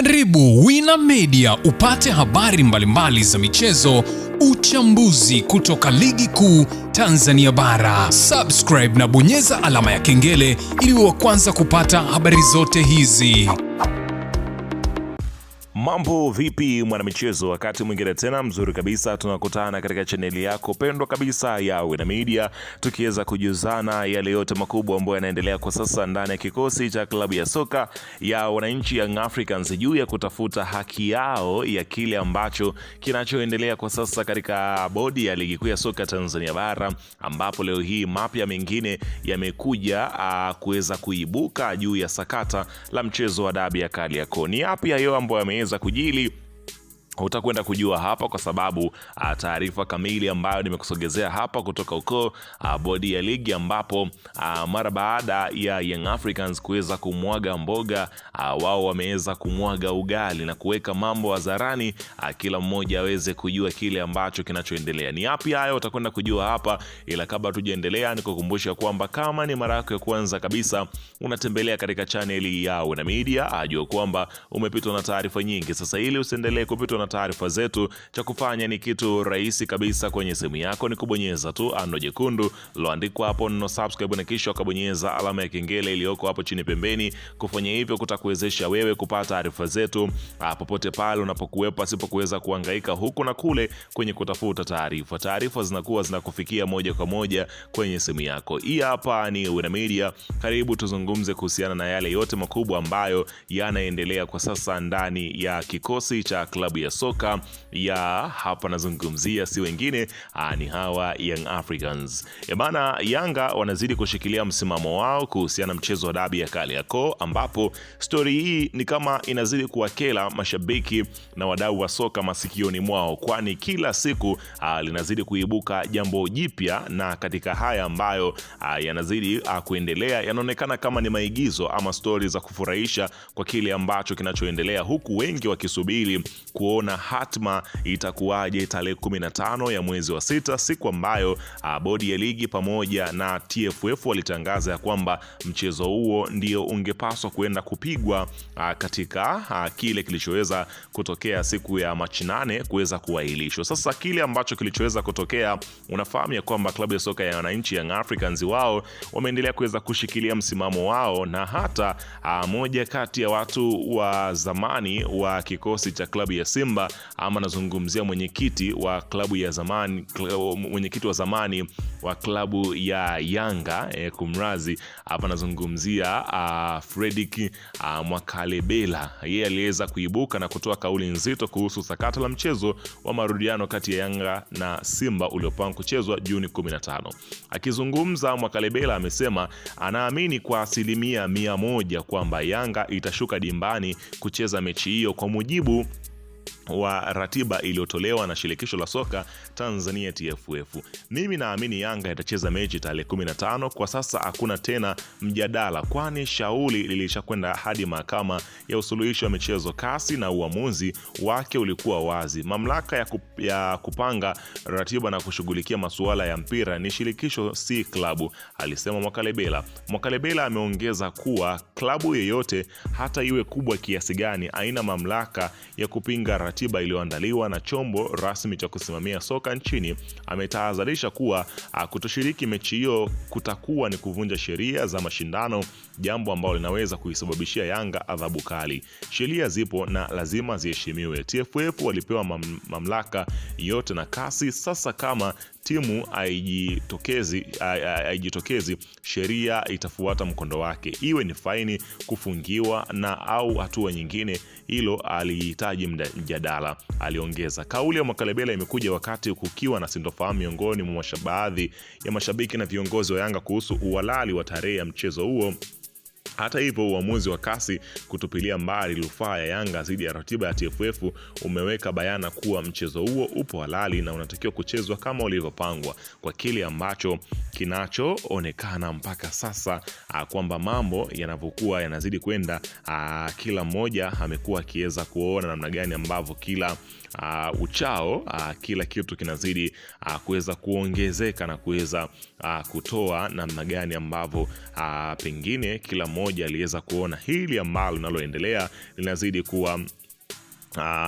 Karibu Wina Media upate habari mbalimbali za michezo, uchambuzi kutoka ligi kuu Tanzania bara. Subscribe na bonyeza alama ya kengele ili wa kwanza kupata habari zote hizi. Mambo vipi mwanamichezo, wakati mwingine tena mzuri kabisa tunakutana katika chaneli yako pendwa kabisa ya Wina Media, tukiweza kujuzana yale yote makubwa ambayo yanaendelea kwa sasa ndani ya kikosi cha klabu ya soka ya wananchi Young Africans juu ya kutafuta haki yao ya kile ambacho kinachoendelea kwa sasa katika bodi ya ligi kuu ya soka Tanzania bara, ambapo leo hii mapya mengine yamekuja kuweza kuibuka juu ya sakata la mchezo wa dabi ya Kariakoo. Ni yapi hayo ambayo yameweza kujili? Utakwenda kujua hapa, kwa sababu taarifa kamili ambayo nimekusogezea hapa kutoka huko bodi ya ligi, ambapo mara baada ya Young Africans kuweza kumwaga mboga, wao wameweza kumwaga ugali na kuweka mambo hadharani, kila mmoja aweze kujua kile ambacho kinachoendelea. Ni yapi hayo utakwenda kujua hapa, ila kabla tujaendelea nikukumbusha kwamba kama ni mara yako ya kwanza kabisa unatembelea katika channel ya Wina Media, ajua kwamba umepitwa na taarifa nyingi. Sasa ili usiendelee kupitwa na taarifa zetu, cha kufanya ni kitu rahisi kabisa. Kwenye simu yako ni kubonyeza tu ando jekundu loandikwa hapo neno subscribe, na kisha ukabonyeza alama ya kengele iliyoko hapo chini pembeni. Kufanya hivyo kutakuwezesha wewe kupata taarifa zetu popote pale unapokuwepo, asipokuweza kuhangaika huku na kule kwenye kutafuta taarifa. Taarifa zinakuwa zinakufikia moja kwa moja kwenye simu yako. Hii hapa ni Wina Media. Karibu tuzungumze kuhusiana na yale yote makubwa ambayo yanaendelea kwa sasa ndani ya kikosi cha klabu ya soka ya hapa, nazungumzia si wengine ni hawa Young Africans. Bana, Yanga wanazidi kushikilia msimamo wao kuhusiana na mchezo wa dabi ya Kariakoo, ambapo story hii ni kama inazidi kuwakela mashabiki na wadau wa soka masikioni mwao, kwani kila siku linazidi kuibuka jambo jipya, na katika haya ambayo yanazidi kuendelea yanaonekana kama ni maigizo ama stories za kufurahisha kwa kile ambacho kinachoendelea, huku wengi wakisubiri kuona hatma itakuwaje tarehe 15 ya mwezi wa 6, siku ambayo bodi ya ligi pamoja na TFF walitangaza ya kwamba mchezo huo ndio ungepaswa kuenda kupigwa katika kile kilichoweza kutokea siku ya Machi 8 kuweza kuahirishwa. Sasa kile ambacho kilichoweza kutokea, unafahamu ya kwamba klabu ya soka ya wananchi Young Africans wao wameendelea kuweza kushikilia msimamo wao, na hata moja kati ya watu wa zamani wa kikosi cha klabu ya Simba, ama nazungumzia mwenyekiti wa klabu ya zamani, mwenyekiti wa zamani wa klabu ya Yanga, kumrazi hapa nazungumzia Fredrick Mwakalebela. Yeye aliweza kuibuka na kutoa kauli nzito kuhusu sakata la mchezo wa marudiano kati ya Yanga na Simba uliopangwa kuchezwa Juni 15. Akizungumza, Mwakalebela amesema anaamini kwa 100% kwamba Yanga itashuka dimbani kucheza mechi hiyo kwa mujibu wa ratiba iliyotolewa na shirikisho la soka Tanzania TFF. Mimi naamini Yanga itacheza mechi tarehe 15. Kwa sasa hakuna tena mjadala, kwani shauri lilishakwenda hadi mahakama ya usuluhishi wa michezo kasi, na uamuzi wake ulikuwa wazi. Mamlaka ya kupanga ratiba na kushughulikia masuala ya mpira ni shirikisho, si klabu, alisema Mwakalebela. Mwakalebela ameongeza kuwa klabu yoyote, hata iwe kubwa kiasi gani, haina mamlaka ya kupinga ratiba iliyoandaliwa na chombo rasmi cha kusimamia soka nchini. Ametahadharisha kuwa kutoshiriki mechi hiyo kutakuwa ni kuvunja sheria za mashindano, jambo ambalo linaweza kuisababishia Yanga adhabu kali. Sheria zipo na lazima ziheshimiwe. TFF walipewa mamlaka yote na kasi. Sasa kama timu haijitokezi, sheria itafuata mkondo wake, iwe ni faini, kufungiwa na au hatua nyingine. Hilo alihitaji mjadala, aliongeza. Kauli ya Mwakalebela imekuja wakati kukiwa na sintofahamu miongoni mwa baadhi ya mashabiki na viongozi wa Yanga kuhusu uhalali wa tarehe ya mchezo huo. Hata hivyo, uamuzi wa kasi kutupilia mbali rufaa ya Yanga dhidi ya ratiba ya TFF umeweka bayana kuwa mchezo huo upo halali na unatakiwa kuchezwa kama ulivyopangwa, kwa kile ambacho kinachoonekana mpaka sasa kwamba mambo yanavyokuwa yanazidi kwenda, kila mmoja amekuwa akiweza kuona namna gani ambavyo kila uchao kila kitu kinazidi kuweza kuongezeka na kuweza kutoa namna gani ambavyo pengine kila mmoja aliweza kuona hili ambalo linaloendelea linazidi kuwa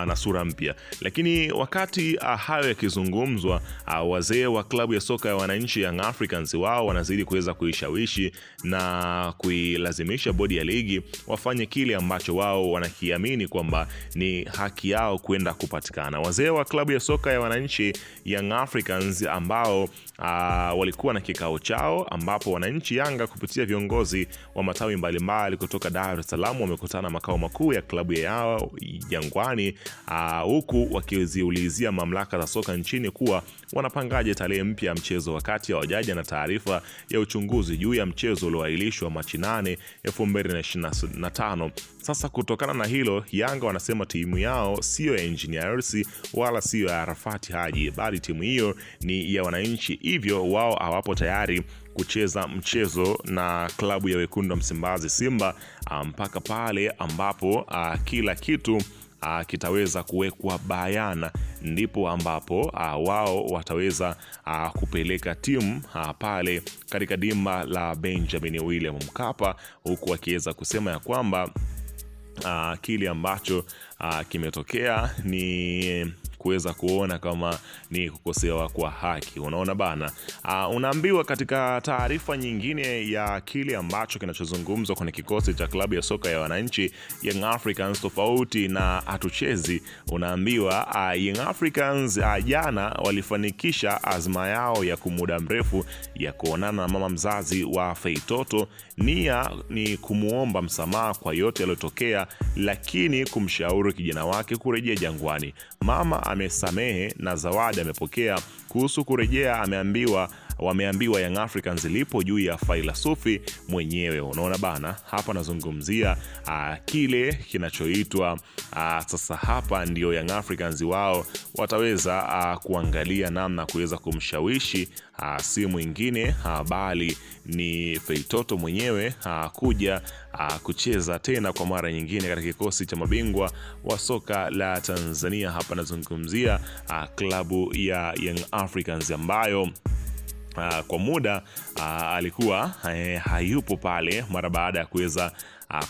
na sura mpya. Lakini wakati hayo yakizungumzwa, wazee wa klabu ya soka ya wananchi Young Africans wao wanazidi kuweza kuishawishi na kuilazimisha bodi ya ligi wafanye kile ambacho wao wanakiamini kwamba ni haki yao kwenda kupatikana. Wazee wa klabu ya soka ya wananchi Young Africans ambao walikuwa na kikao chao, ambapo wananchi Yanga kupitia viongozi wa matawi mbalimbali kutoka Dar es Salaam wamekutana makao makuu ya klabu yao Jangwani, huku wakiziulizia mamlaka za soka nchini kuwa wanapangaje tarehe mpya ya mchezo, wakati hawajaja na taarifa ya uchunguzi juu ya mchezo ulioahirishwa Machi 8, 2025. Sasa kutokana na hilo, Yanga wanasema timu yao sio ya Engineers wala sio ya Arafat Haji, bali timu hiyo ni ya wananchi, hivyo wao hawapo tayari kucheza mchezo na klabu ya wekundu wa Msimbazi Simba mpaka pale ambapo kila kitu kitaweza kuwekwa bayana, ndipo ambapo wao wataweza kupeleka timu pale katika dimba la Benjamin William Mkapa, huku wakiweza kusema ya kwamba kile ambacho kimetokea ni kuweza kuona kama ni kukosewa kwa haki. Unaona bana, unaambiwa katika taarifa nyingine ya kile ambacho kinachozungumzwa kwenye kikosi cha klabu ya soka ya wananchi Young Africans, tofauti na hatuchezi, unaambiwa Young Africans jana walifanikisha azma yao ya muda mrefu ya kuonana na mama mzazi wa Feitoto. Nia ni kumuomba msamaha kwa yote yaliyotokea, lakini kumshauri kijana wake kurejea Jangwani. Mama amesamehe na zawadi amepokea. Kuhusu kurejea, wameambiwa Young Africans lipo juu ya Faila Sufi mwenyewe. Unaona bana, hapa nazungumzia kile kinachoitwa sasa hapa ndio Young Africans wao wataweza kuangalia namna kuweza kumshawishi si mwingine bali ni Feitoto mwenyewe kuja kucheza tena kwa mara nyingine katika kikosi cha mabingwa wa soka la Tanzania. Hapa nazungumzia klabu ya Young Africans ambayo kwa muda alikuwa hayupo pale mara baada ya kuweza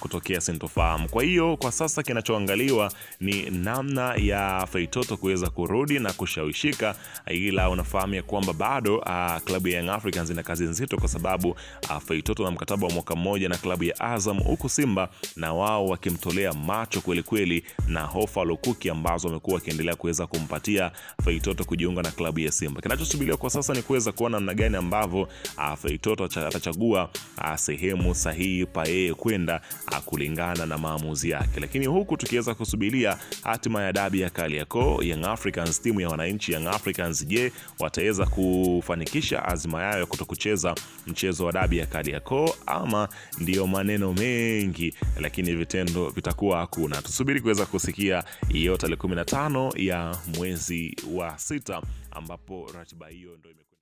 kutokea sintofahamu. Kwa hiyo kwa sasa kinachoangaliwa ni namna ya Feitoto kuweza kurudi na kushawishika, ila unafahamu ya kwamba bado klabu ya Young Africans ina kazi nzito, kwa sababu Feitoto na mkataba wa mwaka mmoja na klabu ya Azam, huku Simba na wao wakimtolea macho kweli kweli na hofa lukuki ambazo wamekuwa wakiendelea kuweza kumpatia Feitoto kujiunga na klabu ya Simba. Kinachosubiriwa kwa sasa ni kuweza kuona namna gani ambavyo Feitoto atachagua sehemu sahihi pa yeye kwenda kulingana na maamuzi yake. Lakini huku tukiweza kusubiria hatima ya dabi ya Kariakoo, Young Africans, timu ya wananchi Young Africans, je, wataweza kufanikisha azma yao ya kutokucheza mchezo wa dabi ya Kariakoo, ama ndio maneno mengi lakini vitendo vitakuwa hakuna? Tusubiri kuweza kusikia hiyo tarehe 15 ya mwezi wa 6 ambapo ratiba hiyo ndio